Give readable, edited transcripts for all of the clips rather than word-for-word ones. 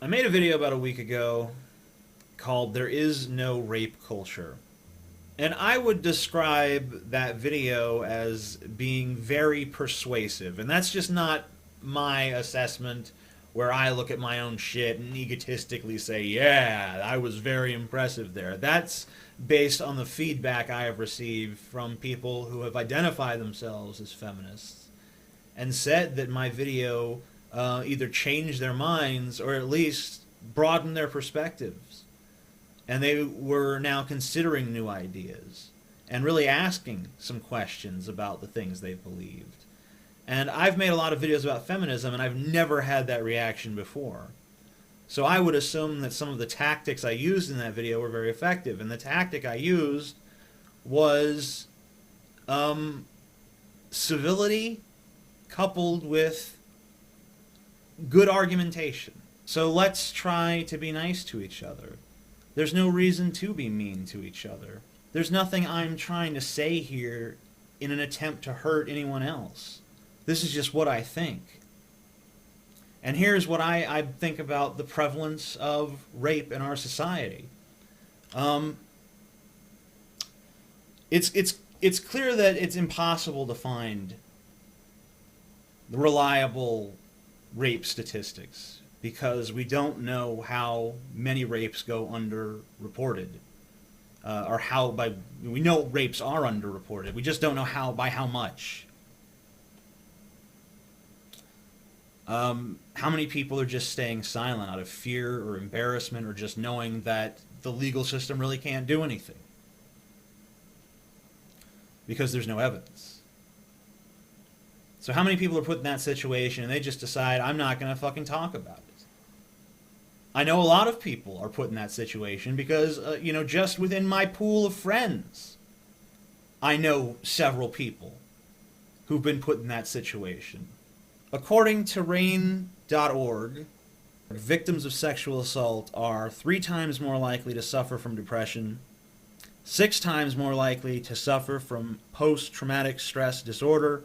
I made a video about a week ago called There Is No Rape Culture. And I would describe that video as being very persuasive. And that's just not my assessment where I look at my own shit and egotistically say, yeah, I was very impressive there. That's based on the feedback I have received from people who have identified themselves as feminists and said that my video either changed their minds or at least broadened their perspectives. And they were now considering new ideas and really asking some questions about the things they believed. And I've made a lot of videos about feminism, and I've never had that reaction before. So I would assume that some of the tactics I used in that video were very effective. And the tactic I used was civility coupled with good argumentation. So let's try to be nice to each other. There's no reason to be mean to each other. There's nothing I'm trying to say here in an attempt to hurt anyone else. This is just what I think. And here's what I think about the prevalence of rape in our society. It's clear that it's impossible to find reliable rape statistics because we don't know how many rapes go underreported, or we know rapes are underreported. We just don't know by how much. How many people are just staying silent out of fear or embarrassment or just knowing that the legal system really can't do anything because there's no evidence. So how many people are put in that situation and they just decide, I'm not going to fucking talk about it? I know a lot of people are put in that situation because, just within my pool of friends, I know several people who've been put in that situation. According to RAINN.org, victims of sexual assault are 3 times more likely to suffer from depression, 6 times more likely to suffer from post-traumatic stress disorder,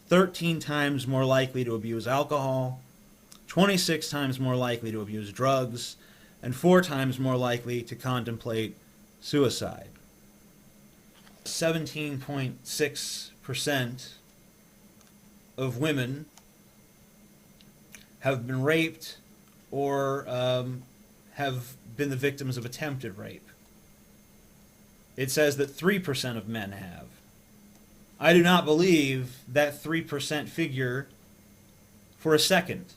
13 times more likely to abuse alcohol, 26 times more likely to abuse drugs, and 4 times more likely to contemplate suicide. 17.6% of women have been raped or have been the victims of attempted rape. It says that 3% of men have. I do not believe that 3% figure for a second.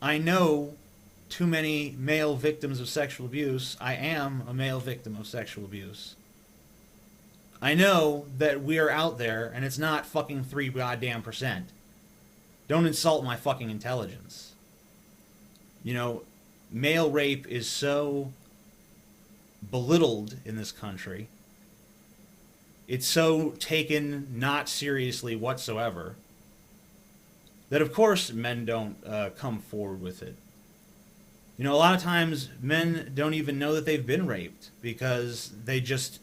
I know too many male victims of sexual abuse. I am a male victim of sexual abuse. I know that we are out there and it's not fucking 3 goddamn percent. Don't insult my fucking intelligence. Male rape is so belittled in this country. It's so taken not seriously whatsoever that of course men don't come forward with it. A lot of times men don't even know that they've been raped because they just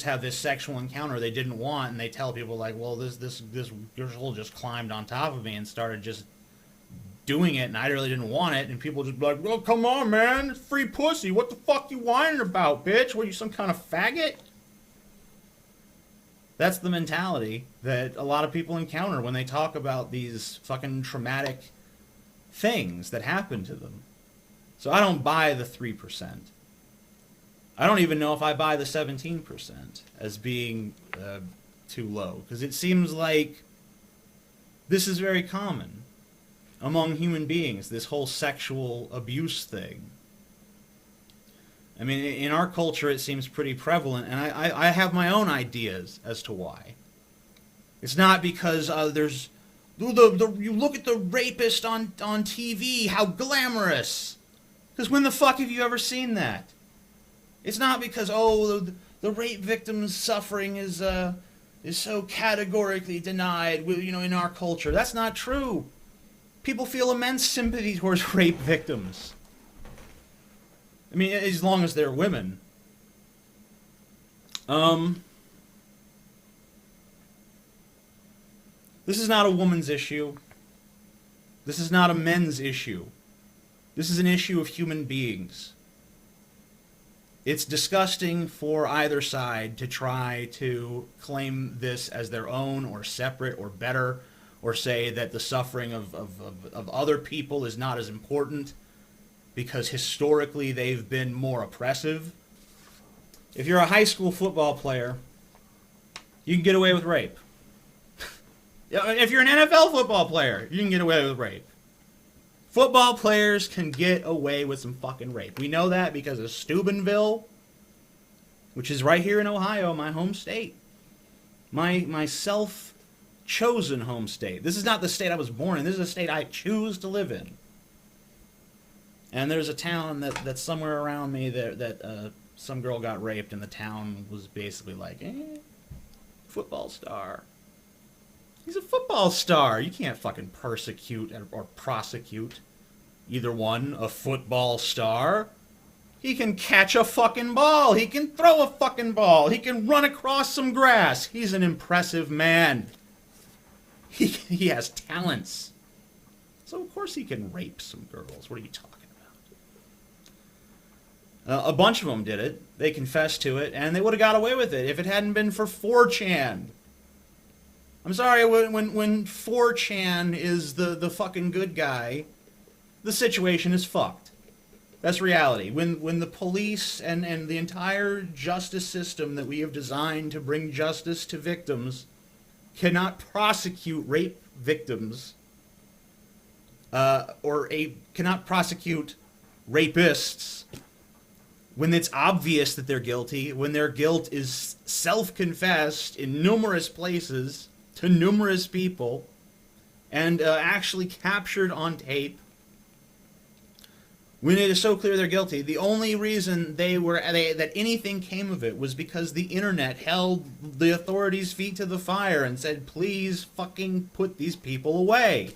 have this sexual encounter they didn't want, and they tell people like, well, this girl just climbed on top of me and started just doing it, and I really didn't want it, and people just be like, well, come on, man, it's free pussy. What the fuck you whining about, bitch? What, are you some kind of faggot? That's the mentality that a lot of people encounter when they talk about these fucking traumatic things that happen to them. So I don't buy the 3%. I don't even know if I buy the 17% as being too low, because it seems like this is very common among human beings, this whole sexual abuse thing. I mean, in our culture, it seems pretty prevalent, and I have my own ideas as to why. It's not because there's you look at the rapist on TV, how glamorous. Because when the fuck have you ever seen that? It's not because the rape victim's suffering is so categorically denied, in our culture. That's not true. People feel immense sympathy towards rape victims. I mean, as long as they're women. This is not a woman's issue. This is not a men's issue. This is an issue of human beings. It's disgusting for either side to try to claim this as their own or separate or better, or say that the suffering of other people is not as important because historically they've been more oppressive. If you're a high school football player, you can get away with rape. If you're an NFL football player, you can get away with rape. Football players can get away with some fucking rape. We know that because of Steubenville, which is right here in Ohio, my home state. My self-chosen home state. This is not the state I was born in. This is a state I choose to live in. And there's a town that's somewhere around me that some girl got raped, and the town was basically like, football star. He's a football star. You can't fucking persecute or prosecute either one. A football star. He can catch a fucking ball. He can throw a fucking ball. He can run across some grass. He's an impressive man. He has talents. So of course he can rape some girls. What are you talking about? A bunch of them did it. They confessed to it, and they would have got away with it if it hadn't been for 4chan. I'm sorry, when 4chan is the fucking good guy, the situation is fucked. That's reality. When the police and the entire justice system that we have designed to bring justice to victims cannot prosecute rape victims, cannot prosecute rapists, when it's obvious that they're guilty, when their guilt is self-confessed in numerous places to numerous people, and actually captured on tape, when it is so clear they're guilty, the only reason that anything came of it was because the internet held the authorities' feet to the fire and said, please fucking put these people away.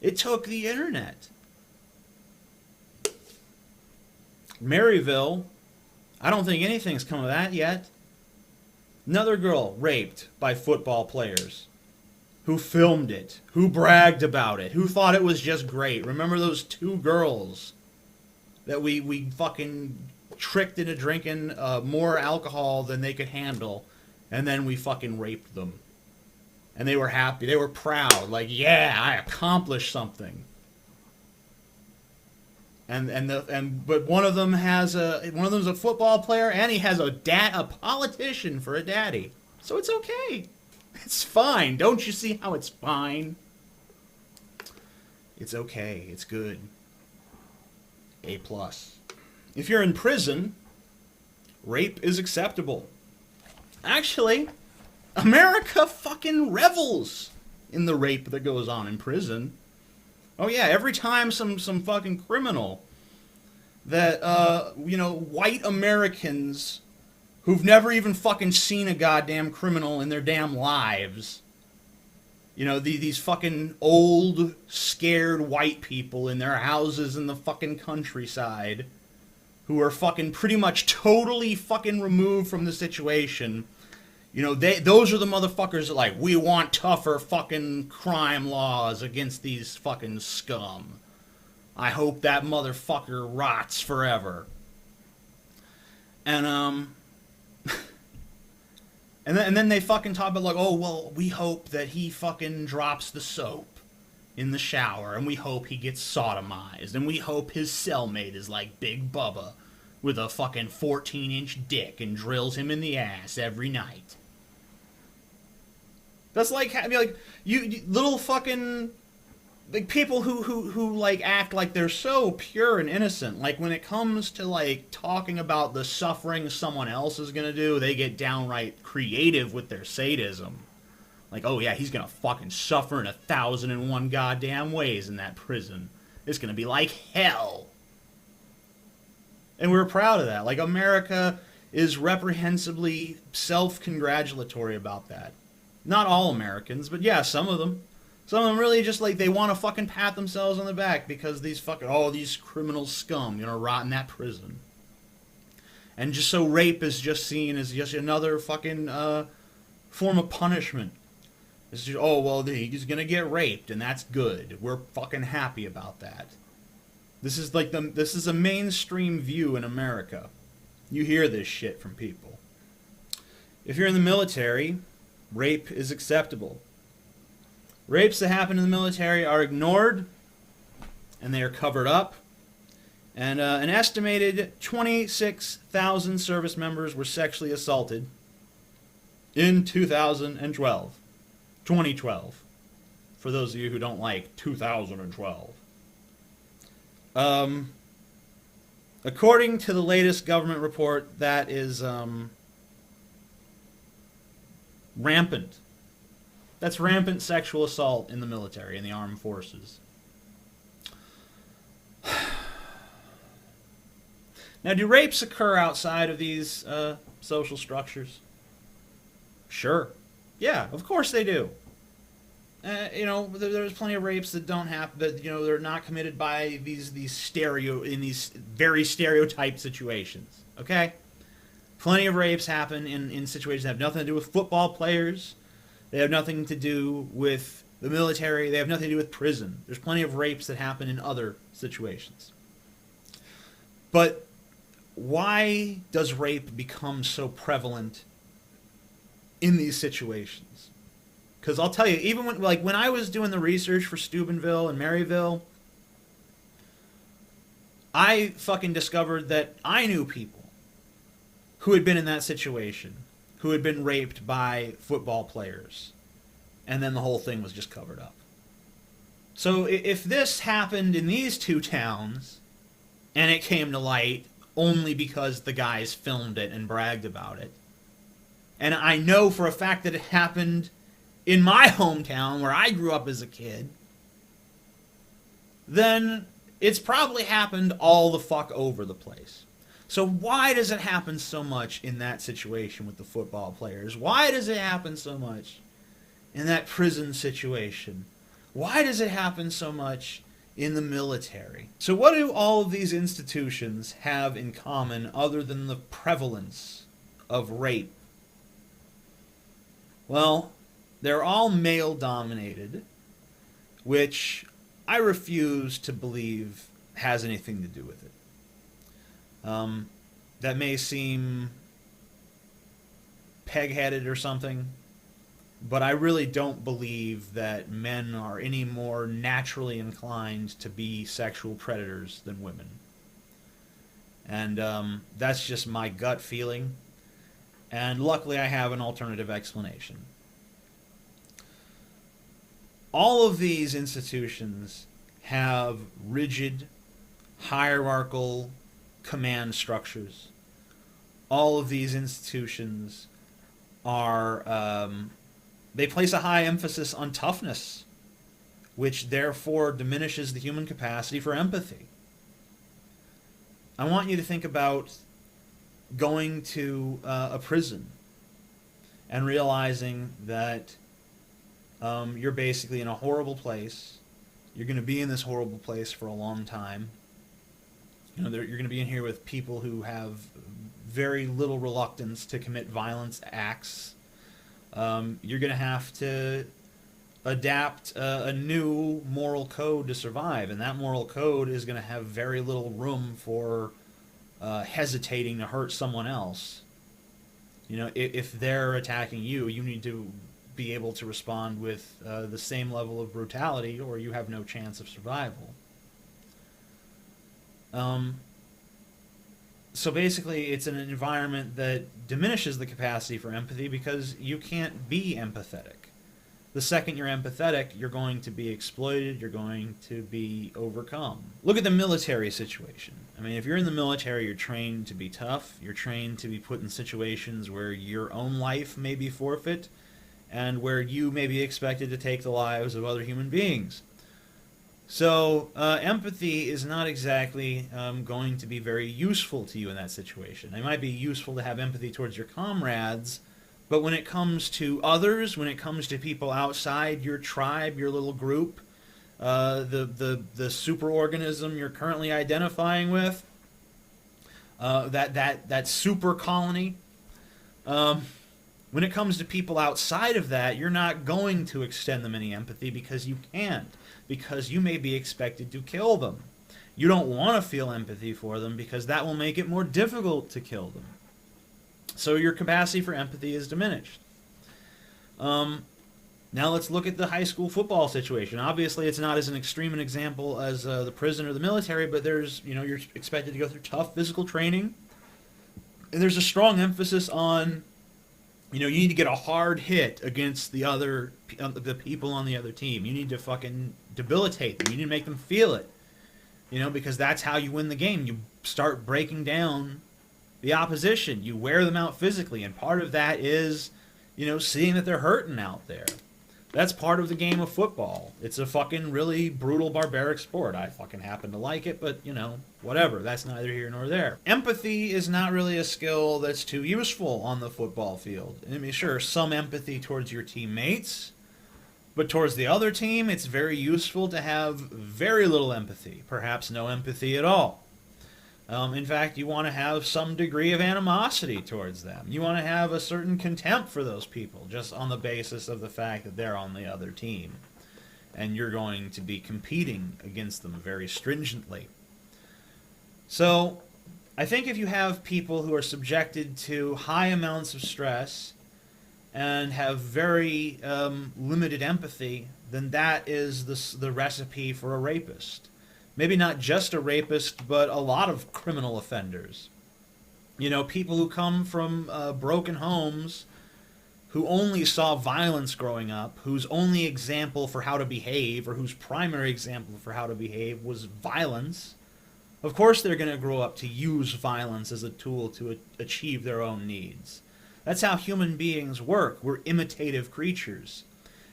It took the internet. Maryville, I don't think anything's come of that yet. Another girl raped by football players who filmed it, who bragged about it, who thought it was just great. Remember those 2 girls that we fucking tricked into drinking more alcohol than they could handle, and then we fucking raped them. And they were happy. They were proud. Like, yeah, I accomplished something. But one of them's a football player, and he has a politician for a daddy. So it's okay. It's fine. Don't you see how it's fine? It's okay. It's good. A+. If you're in prison, rape is acceptable. Actually, America fucking revels in the rape that goes on in prison. Oh yeah, every time some fucking criminal that, white Americans who've never even fucking seen a goddamn criminal in their damn lives, these fucking old, scared white people in their houses in the fucking countryside who are fucking pretty much totally fucking removed from the situation. Those are the motherfuckers that like, we want tougher fucking crime laws against these fucking scum. I hope that motherfucker rots forever. And and then they fucking talk about like, oh, well, we hope that he fucking drops the soap in the shower, and we hope he gets sodomized, and we hope his cellmate is like Big Bubba with a fucking 14-inch dick and drills him in the ass every night. That's like, you little fucking, like, people who like act like they're so pure and innocent. Like, when it comes to like talking about the suffering someone else is gonna do, they get downright creative with their sadism. Like, oh yeah, he's gonna fucking suffer in 1,001 goddamn ways in that prison. It's gonna be like hell. And we're proud of that. Like, America is reprehensibly self-congratulatory about that. Not all Americans, but yeah, some of them. Some of them really just like, they want to fucking pat themselves on the back because these criminal scum, rot in that prison. And just so rape is just seen as just another fucking form of punishment. It's just, oh, well, he's going to get raped, and that's good. We're fucking happy about that. This is like this is a mainstream view in America. You hear this shit from people. If you're in the military, rape is acceptable. Rapes that happen in the military are ignored, and they are covered up. And an estimated 26,000 service members were sexually assaulted in 2012. 2012. For those of you who don't like 2012. According to the latest government report, that is rampant. That's rampant sexual assault in the military, in the armed forces. Now, do rapes occur outside of these social structures? Sure. Yeah, of course they do. There's plenty of rapes that don't happen, that they're not committed by these very stereotyped situations. Okay, plenty of rapes happen in situations that have nothing to do with football players. They have nothing to do with the military. They have nothing to do with prison. There's plenty of rapes that happen in other situations. But why does rape become so prevalent in these situations? Because I'll tell you, even when I was doing the research for Steubenville and Maryville, I fucking discovered that I knew people who had been in that situation, who had been raped by football players, and then the whole thing was just covered up. So if this happened in these two towns, and it came to light only because the guys filmed it and bragged about it, and I know for a fact that it happened in my hometown where I grew up as a kid, then it's probably happened all the fuck over the place. So why does it happen so much in that situation with the football players? Why does it happen so much in that prison situation? Why does it happen so much in the military? So what do all of these institutions have in common other than the prevalence of rape? Well, they're all male-dominated, which I refuse to believe has anything to do with it. That may seem peg-headed or something, but I really don't believe that men are any more naturally inclined to be sexual predators than women. And that's just my gut feeling. And luckily I have an alternative explanation. All of these institutions have rigid, hierarchical command structures. All of these institutions are, they place a high emphasis on toughness, which therefore diminishes the human capacity for empathy. I want you to think about going to a prison and realizing that you're basically in a horrible place. You're going to be in this horrible place for a long time. You're going to be in here with people who have very little reluctance to commit violent acts. You're going to have to adapt a new moral code to survive, and that moral code is going to have very little room for hesitating to hurt someone else. If they're attacking you, you need to be able to respond with the same level of brutality, or you have no chance of survival. So basically, it's an environment that diminishes the capacity for empathy because you can't be empathetic. The second you're empathetic, you're going to be exploited, you're going to be overcome. Look at the military situation. I mean, if you're in the military, you're trained to be tough, you're trained to be put in situations where your own life may be forfeit, and where you may be expected to take the lives of other human beings. So empathy is not exactly going to be very useful to you in that situation. It might be useful to have empathy towards your comrades, but when it comes to others, when it comes to people outside your tribe, your little group, the superorganism you're currently identifying with, that super colony, When it comes to people outside of that, you're not going to extend them any empathy because you can't, because you may be expected to kill them. You don't want to feel empathy for them because that will make it more difficult to kill them. So your capacity for empathy is diminished. Now let's look at the high school football situation. Obviously, it's not as an extreme an example as the prison or the military, but there's, you're expected to go through tough physical training. And there's a strong emphasis on, you need to get a hard hit against the people on the other team. You need to fucking debilitate them. You need to make them feel it. Because that's how you win the game. You start breaking down the opposition. You wear them out physically, and part of that is, seeing that they're hurting out there. That's part of the game of football. It's a fucking really brutal, barbaric sport. I fucking happen to like it, but, whatever. That's neither here nor there. Empathy is not really a skill that's too useful on the football field. I mean, sure, some empathy towards your teammates, but towards the other team, it's very useful to have very little empathy, perhaps no empathy at all. In fact, you want to have some degree of animosity towards them. You want to have a certain contempt for those people, just on the basis of the fact that they're on the other team. And you're going to be competing against them very stringently. So, I think if you have people who are subjected to high amounts of stress and have very limited empathy, then that is the recipe for a rapist. Maybe not just a rapist, but a lot of criminal offenders. People who come from broken homes, who only saw violence growing up, whose only example for how to behave, or whose primary example for how to behave was violence. Of course they're going to grow up to use violence as a tool to achieve their own needs. That's how human beings work. We're imitative creatures.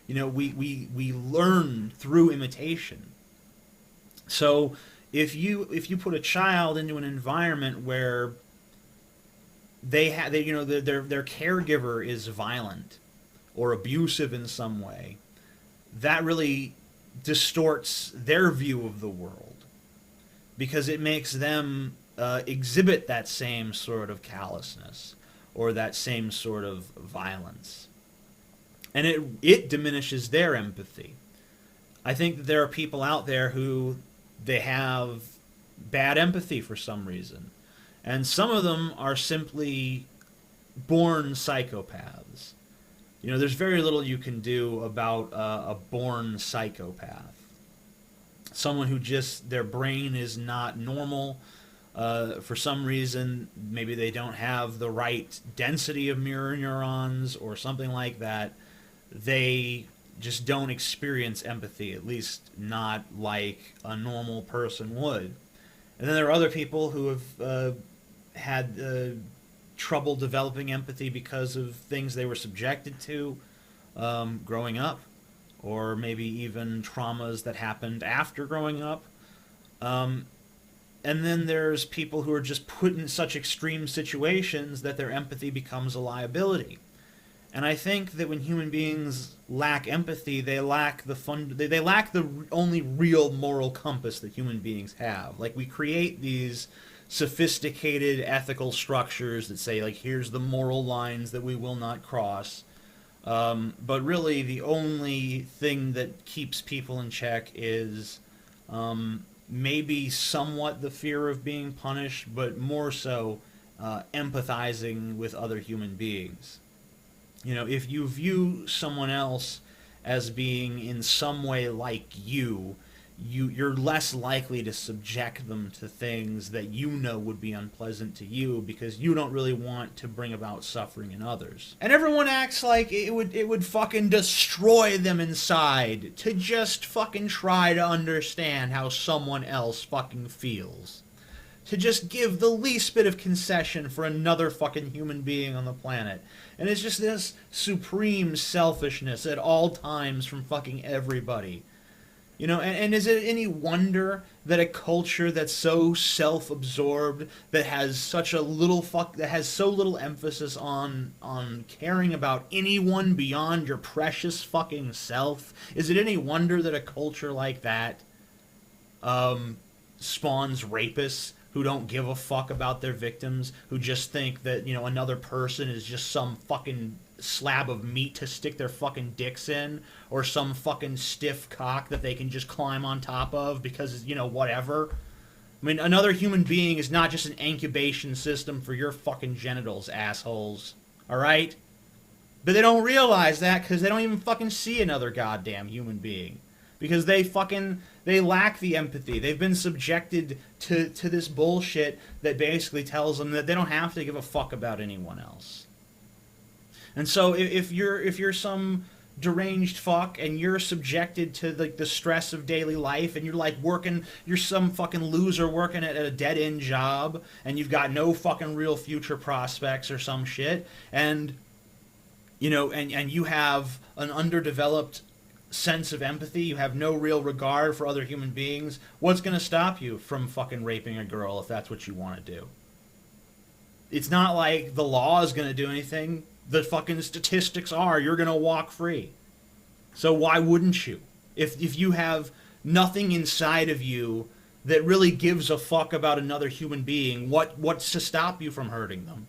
We learn through imitation. So if you put a child into an environment where their caregiver is violent or abusive in some way, that really distorts their view of the world, because it makes them exhibit that same sort of callousness or that same sort of violence, and it diminishes their empathy. I think that there are people out there who they have bad empathy for some reason. And some of them are simply born psychopaths. There's very little you can do about a born psychopath. Someone who just, their brain is not normal. For some reason, maybe they don't have the right density of mirror neurons or something like that. They just don't experience empathy, at least not like a normal person would. And then there are other people who have had trouble developing empathy because of things they were subjected to growing up, or maybe even traumas that happened after growing up. And then there's people who are just put in such extreme situations that their empathy becomes a liability. And I think that when human beings lack empathy, they lack the only real moral compass that human beings have. Like, we create these sophisticated ethical structures that say, like, here's the moral lines that we will not cross. But really, the only thing that keeps people in check is maybe somewhat the fear of being punished, but more so empathizing with other human beings. If you view someone else as being in some way like you're less likely to subject them to things that would be unpleasant to you, because you don't really want to bring about suffering in others. And everyone acts like it would fucking destroy them inside to just fucking try to understand how someone else fucking feels. To just give the least bit of concession for another fucking human being on the planet. And it's just this supreme selfishness at all times from fucking everybody. And is it any wonder that a culture that's so self-absorbed, that has such a that has so little emphasis on caring about anyone beyond your precious fucking self, is it any wonder that a culture like that spawns rapists who don't give a fuck about their victims, who just think that, another person is just some fucking slab of meat to stick their fucking dicks in, or some fucking stiff cock that they can just climb on top of because, whatever. I mean, another human being is not just an incubation system for your fucking genitals, assholes. Alright? But they don't realize that because they don't even fucking see another goddamn human being. Because they lack the empathy. They've been subjected to this bullshit that basically tells them that they don't have to give a fuck about anyone else. And so if you're some deranged fuck and you're subjected to the stress of daily life, and you're some fucking loser working at a dead-end job, and you've got no fucking real future prospects or some shit, and you have an underdeveloped sense of empathy, you have no real regard for other human beings, what's going to stop you from fucking raping a girl if that's what you want to do? It's not like the law is going to do anything. The fucking statistics are you're going to walk free. So why wouldn't you? If you have nothing inside of you that really gives a fuck about another human being, what's to stop you from hurting them?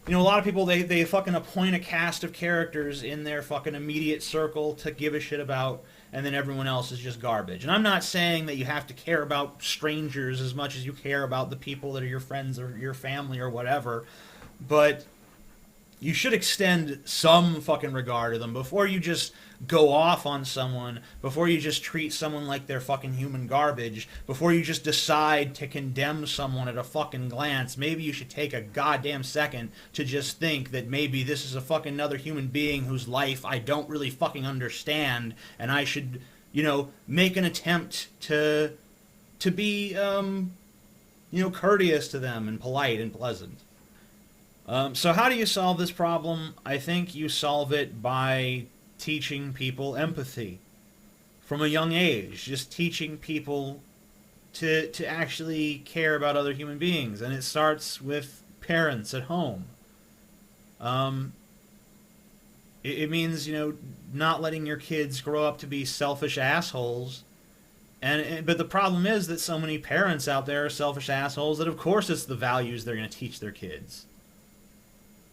A lot of people, they fucking appoint a cast of characters in their fucking immediate circle to give a shit about, and then everyone else is just garbage. And I'm not saying that you have to care about strangers as much as you care about the people that are your friends or your family or whatever, but you should extend some fucking regard to them before you just go off on someone, before you just treat someone like they're fucking human garbage, before you just decide to condemn someone at a fucking glance. Maybe you should take a goddamn second to just think that maybe this is a fucking another human being whose life I don't really fucking understand, and I should, make an attempt to be, courteous to them and polite and pleasant. So how do you solve this problem? I think you solve it by teaching people empathy from a young age. Just teaching people to actually care about other human beings. And it starts with parents at home. It means, not letting your kids grow up to be selfish assholes. But the problem is that so many parents out there are selfish assholes that of course it's the values they're going to teach their kids.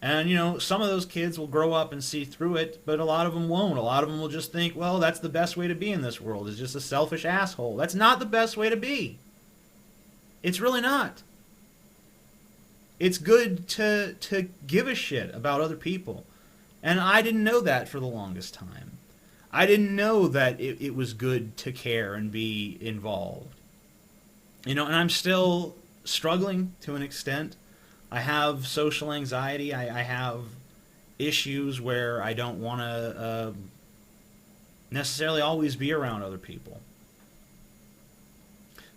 And, some of those kids will grow up and see through it, but a lot of them won't. A lot of them will just think, well, that's the best way to be in this world, is just a selfish asshole. That's not the best way to be. It's really not. It's good to give a shit about other people. And I didn't know that for the longest time. I didn't know that it was good to care and be involved. And I'm still struggling to an extent. I have social anxiety. I have issues where I don't want to necessarily always be around other people.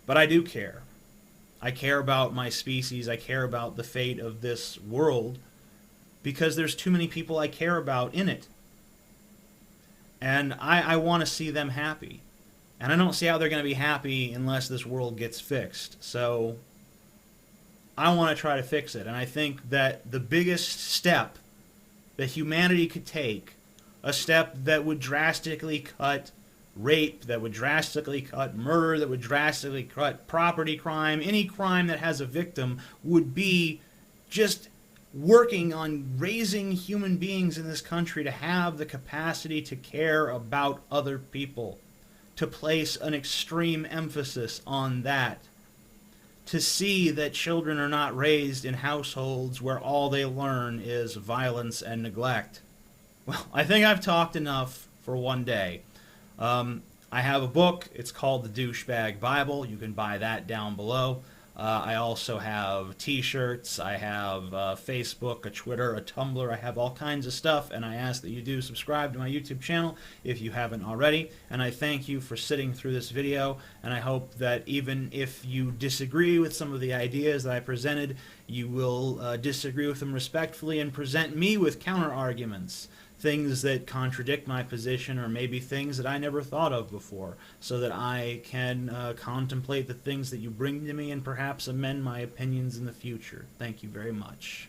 But I do care. I care about my species. I care about the fate of this world because there's too many people I care about in it. And I want to see them happy. And I don't see how they're going to be happy unless this world gets fixed. So I want to try to fix it. And I think that the biggest step that humanity could take, a step that would drastically cut rape, that would drastically cut murder, that would drastically cut property crime, any crime that has a victim, would be just working on raising human beings in this country to have the capacity to care about other people, to place an extreme emphasis on that, to see that children are not raised in households where all they learn is violence and neglect. Well, I think I've talked enough for one day. I have a book. It's called The Douchebag Bible. You can buy that down below. I also have t-shirts. I have Facebook, a Twitter, a Tumblr. I have all kinds of stuff, and I ask that you do subscribe to my YouTube channel if you haven't already. And I thank you for sitting through this video, and I hope that even if you disagree with some of the ideas that I presented, you will disagree with them respectfully and present me with counter-arguments, things that contradict my position, or maybe things that I never thought of before, so that I can contemplate the things that you bring to me and perhaps amend my opinions in the future. Thank you very much.